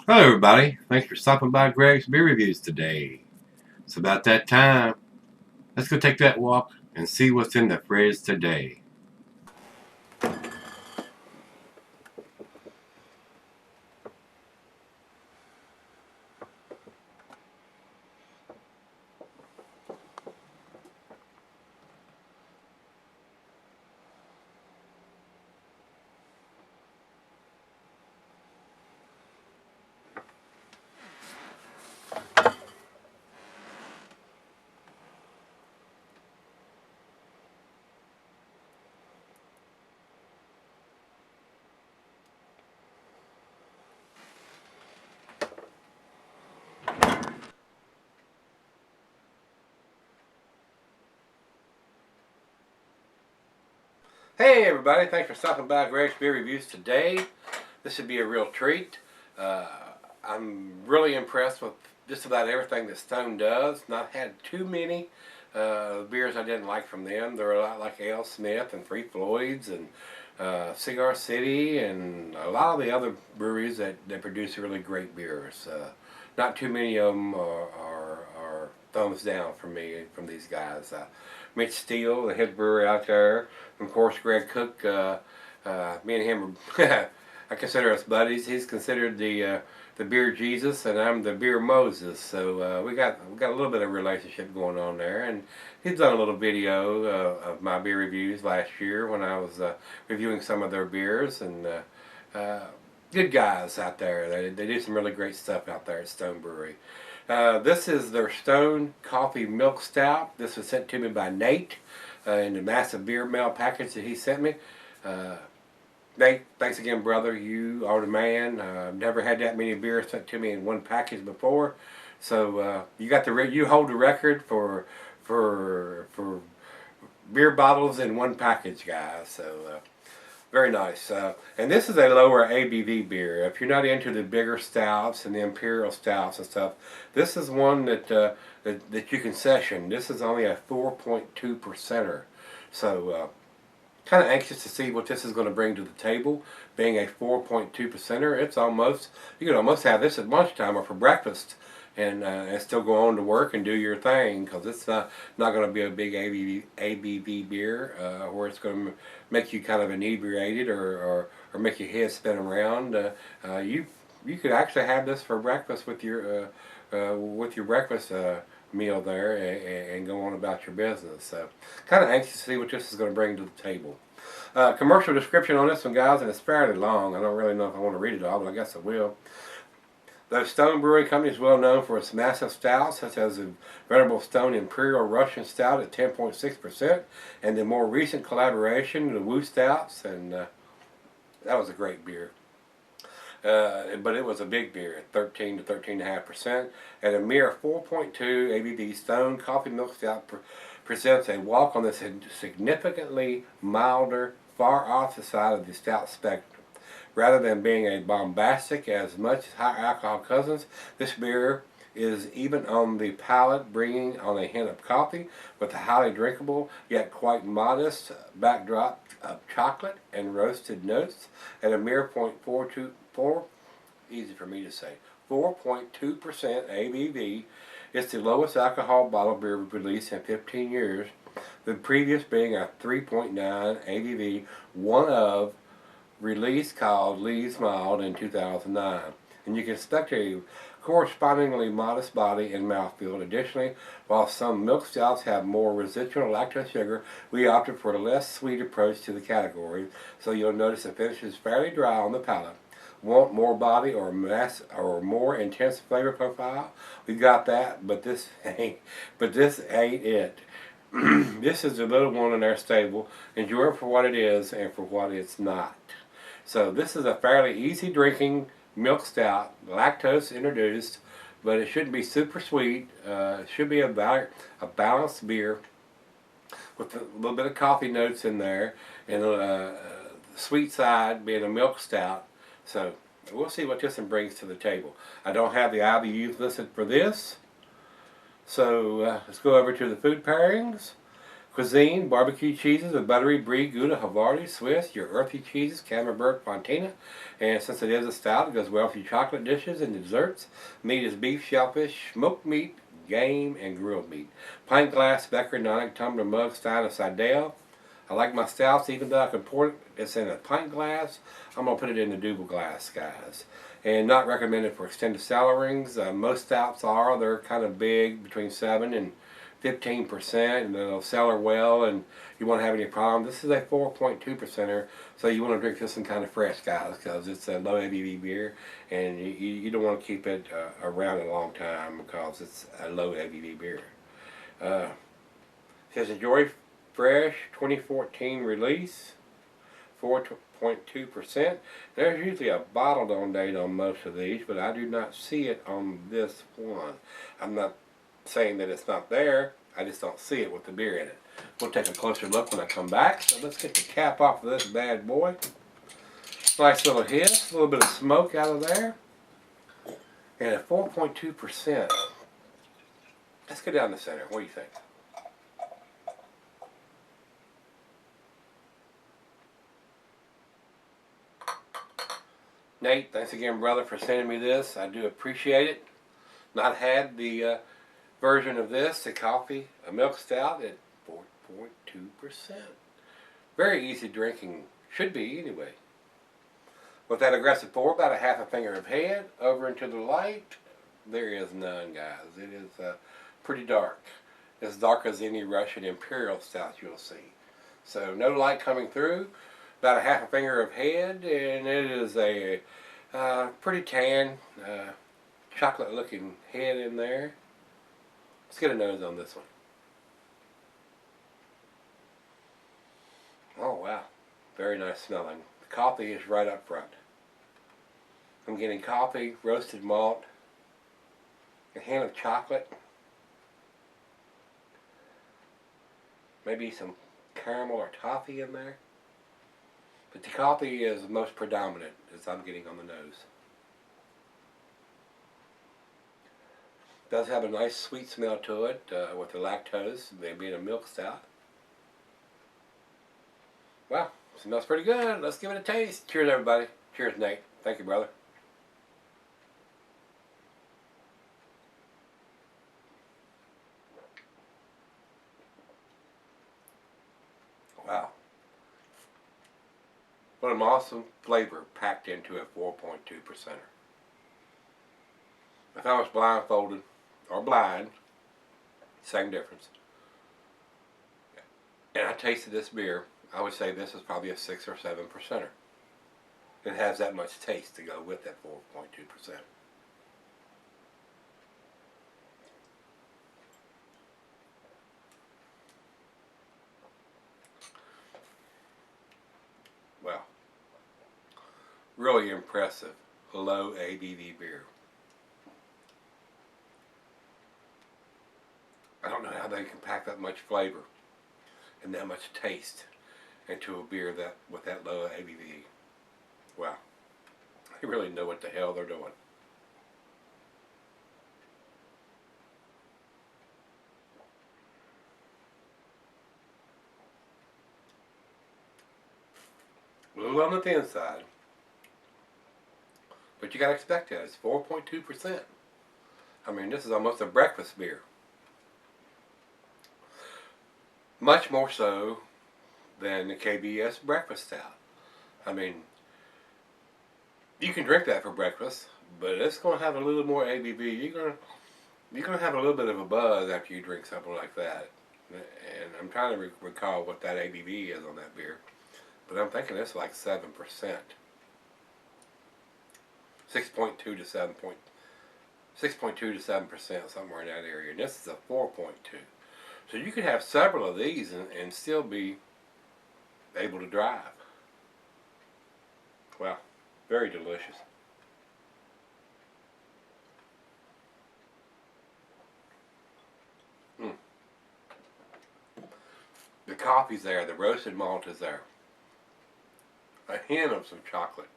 Hello everybody, thanks for stopping by Gregsbeerreviews today. It's about that time. Let's go take that walk and see what's in the fridge today. Hey everybody, thanks for stopping by Gregsbeerreviews today. This should be a real treat. Uh, I'm really impressed with just about everything that Stone does. Not had too many beers I didn't like from them. They're a lot like Ale Smith and Free Floyd's and Cigar City and a lot of the other breweries that produce really great beers. Not too many of them are thumbs down from me from these guys. Mitch Steele, the head brewer out there, and of course Greg Cook. Me and him are I consider us buddies. He's considered the beer Jesus, and I'm the beer Moses. So we got a little bit of relationship going on there. And he's done a little video of my beer reviews last year when I was reviewing some of their beers. And good guys out there. They do some really great stuff out there at Stone Brewery. This is their Stone Coffee Milk Stout. This was sent to me by Nate in the massive beer mail package that he sent me. Nate, thanks again, brother. You are the man. I've never had that many beers sent to me in one package before. So you got you hold the record for beer bottles in one package, guys. So very nice. And this is a lower ABV beer. If you're not into the bigger stouts and the imperial stouts and stuff, this is one that that you can session. This is only a 4.2 percenter. So kind of anxious to see what this is going to bring to the table. Being a 4.2 percenter, it's almost, you can almost have this at lunchtime or for breakfast and still go on to work and do your thing, because it's not going to be a big ABV beer where it's going to make you kind of inebriated or make your head spin around. You could actually have this for breakfast with your breakfast meal there and go on about your business. So kind of anxious to see what this is going to bring to the table. Commercial description on this one, guys, and it's fairly long. I don't really know if I want to read it all, but I guess I will. The Stone Brewing Company is well known for its massive stouts, such as the Venerable Stone Imperial Russian Stout at 10.6%, and the more recent collaboration, the Woo Stouts, and that was a great beer. But it was a big beer at 13 to 13.5%, and a mere 4.2 ABV Stone Coffee Milk Stout presents a walk on the significantly milder, far off the side of the stout spectrum. Rather than being a bombastic as much as high alcohol cousins, this beer is even on the palate, bringing on a hint of coffee with a highly drinkable yet quite modest backdrop of chocolate and roasted notes at a mere 0.424, easy for me to say, 4.2% ABV. It's the lowest alcohol bottle beer released in 15 years, the previous being a 3.9 ABV, one of release called Lee's Mild in 2009. And you can expect a correspondingly modest body and mouthfeel. Additionally, while some milk stouts have more residual lactose sugar, we opted for a less sweet approach to the category, so you'll notice the finish is fairly dry on the palate. Want more body or mass or more intense flavor profile? We got that, but this ain't it. This is a little one in our stable. Enjoy it for what it is and for what it's not. So this is a fairly easy drinking milk stout, lactose introduced, but it shouldn't be super sweet. It should be a balanced beer with a little bit of coffee notes in there, and the sweet side being a milk stout. So we'll see what this one brings to the table. I don't have the IBUs listed for this, so let's go over to the food pairings. Of Cuisine, barbecue cheeses with buttery brie, Gouda, Havarti, Swiss, your earthy cheeses, Camembert, Fontina. And since it is a stout, it goes well with your chocolate dishes and desserts. Meat is beef, shellfish, smoked meat, game, and grilled meat. Pint glass, Becker, Nonic, tumbler, mug, style of Sidell. I like my stouts, even though I can pour it's in a pint glass, I'm going to put it in the double glass, guys. And not recommended for extended cellarings. Most stouts are. They're kind of big, between 7 and 15%, and they'll cellar well, and you won't have any problem. This is a 4.2%er, so you want to drink this one kind of fresh, guys, because it's a low ABV beer, and you don't want to keep it around a long time because it's a low ABV beer. It says enjoy fresh 2014 release, 4.2%. There's usually a bottled on date on most of these, but I do not see it on this one. I'm not saying that it's not there, I just don't see it with the beer in it. We'll take a closer look when I come back. So let's get the cap off of this bad boy. Nice little hiss, a little bit of smoke out of there. And at 4.2%. Let's go down the center. What do you think? Nate, thanks again, brother, for sending me this. I do appreciate it. Not had the version of this, the coffee, a milk stout at 4.2%. Very easy drinking, should be anyway. With that aggressive pour, about a half a finger of head over into the light. There is none, guys. It is pretty dark. As dark as any Russian Imperial stout you'll see. So no light coming through. About a half a finger of head, and it is a pretty tan, chocolate looking head in there. Let's get a nose on this one. Oh wow, very nice smelling. The coffee is right up front. I'm getting coffee, roasted malt, a hint of chocolate, maybe some caramel or toffee in there. But the coffee is most predominant as I'm getting on the nose. It does have a nice sweet smell to it with the lactose, maybe in a milk stout. Wow, smells pretty good. Let's give it a taste. Cheers, everybody. Cheers, Nate. Thank you, brother. Wow. What an awesome flavor packed into a 4.2%er. If I was blindfolded or blind, same difference, and I tasted this beer, I would say this is probably a 6 or 7%er. It has that much taste to go with that 4.2%. Wow. Really impressive low ABV beer. I don't know how they can pack that much flavor and that much taste into a beer that with that low ABV. Wow. They really know what the hell they're doing. A little on the thin side, but you gotta expect that. It's 4.2%. I mean, this is almost a breakfast beer. Much more so than the KBS breakfast stout. I mean, you can drink that for breakfast, but it's going to have a little more ABV. You're gonna have a little bit of a buzz after you drink something like that. And I'm trying to recall what that ABV is on that beer, but I'm thinking it's like 7%, 6.2 to 7. 6.2 to 7%, somewhere in that area. And this is a 4.2. So you could have several of these and still be able to drive. Wow, very delicious. The coffee's there, the roasted malt is there. A hint of some chocolate.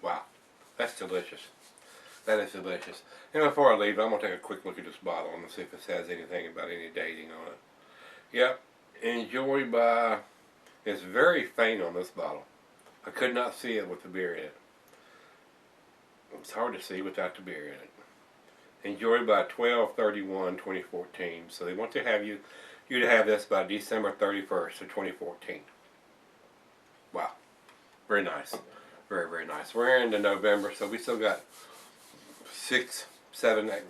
Wow, that's delicious. That is delicious. And before I leave, I'm going to take a quick look at this bottle and see if it says anything about any dating on it. Yep. Enjoy by... It's very faint on this bottle. I could not see it with the beer in it. It's hard to see without the beer in it. Enjoyed by 12/31/2014. So they want to have you to have this by December 31st of 2014. Wow. Very nice. Very, very nice. We're into November, so we still got 6, 7, 8,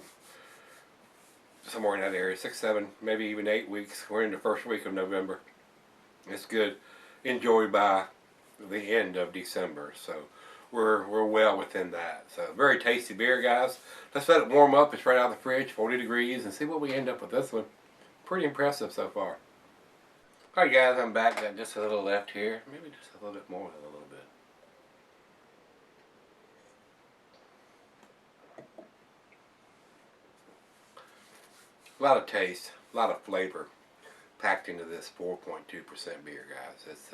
somewhere in that area. 6, 7, maybe even 8 weeks. We're in the first week of November. It's good. Enjoyed by the end of December. So we're well within that. So very tasty beer, guys. Let's let it warm up. It's right out of the fridge, 40 degrees, and see what we end up with this one. Pretty impressive so far. Alright guys, I'm back. Got just a little left here. Maybe just a little bit more than a little bit. A lot of taste, a lot of flavor packed into this 4.2% beer, guys. It's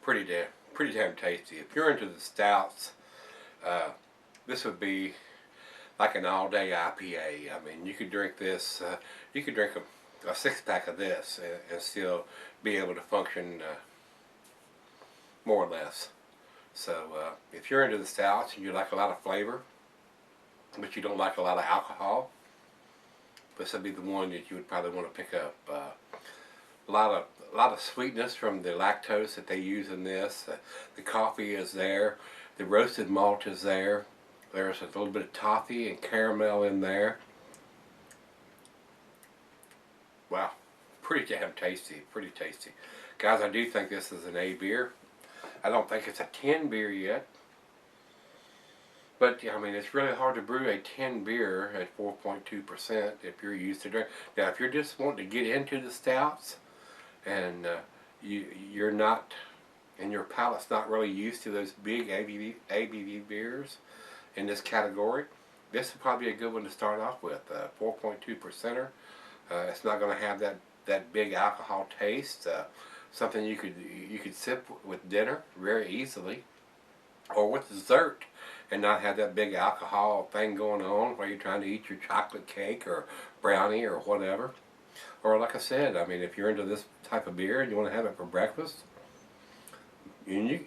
pretty damn tasty. If you're into the stouts, this would be like an all-day IPA. I mean, you could drink this. You could drink a 6-pack of this and still be able to function more or less. So if you're into the stouts and you like a lot of flavor, but you don't like a lot of alcohol, this would be the one that you would probably want to pick up. A lot of sweetness from the lactose that they use in this. The coffee is there. The roasted malt is there. There's a little bit of toffee and caramel in there. Wow, pretty damn tasty. Pretty tasty, guys. I do think this is an A beer. I don't think it's a 10 beer yet. But, I mean, it's really hard to brew a 10 beer at 4.2% if you're used to drink. Now, if you're just wanting to get into the stouts and you're not, and your palate's not really used to those big ABV beers in this category, this is probably a good one to start off with. 4.2%er. It's not going to have that big alcohol taste. Something you could sip with dinner very easily, or with dessert, and not have that big alcohol thing going on while you're trying to eat your chocolate cake or brownie or whatever. Or like I said, I mean, if you're into this type of beer and you want to have it for breakfast, you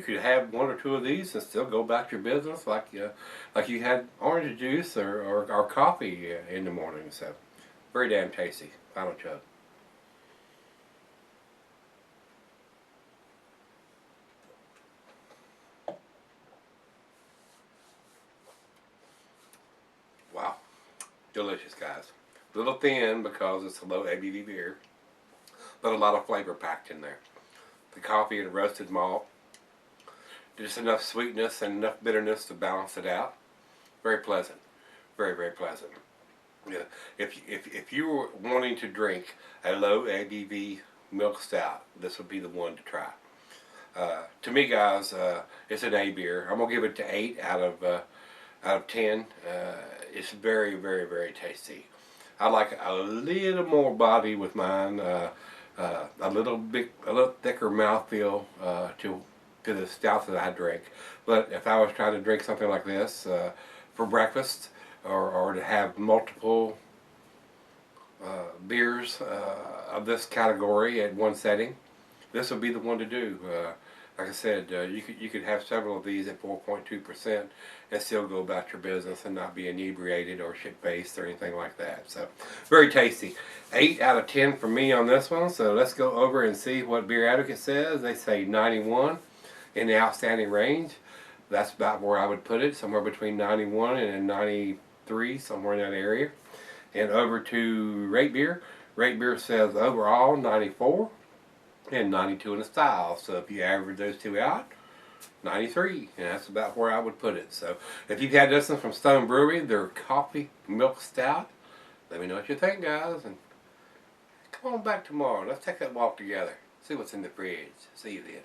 could have 1 or 2 of these and still go about your business like you had orange juice or coffee in the morning. So very damn tasty. Final chug. Wow, delicious, guys. A little thin because it's a low ABV beer, but a lot of flavor packed in there. The coffee and roasted malt, just enough sweetness and enough bitterness to balance it out. Very pleasant, very, very pleasant. Yeah, if you were wanting to drink a low ABV milk stout, this would be the one to try. To me, guys, it's an A beer. I'm gonna give it to 8 out of 10. It's very, very, very tasty. I like a little more body with mine, a little thicker mouthfeel to the stouts that I drink. But if I was trying to drink something like this for breakfast, or to have multiple beers of this category at one setting, this would be the one to do. Like I said, you could have several of these at 4.2% and still go about your business and not be inebriated or shit-faced or anything like that. So, very tasty. 8 out of 10 for me on this one. So let's go over and see what Beer Advocate says. They say 91 in the outstanding range. That's about where I would put it, somewhere between 91 and 93, somewhere in that area. And over to Rate Beer. Rate Beer says overall 94. And 92 in the style. So if you average those two out, 93. And that's about where I would put it. So if you've had this one from Stone Brewery, their coffee milk stout, let me know what you think, guys. And come on back tomorrow. Let's take that walk together. See what's in the fridge. See you then.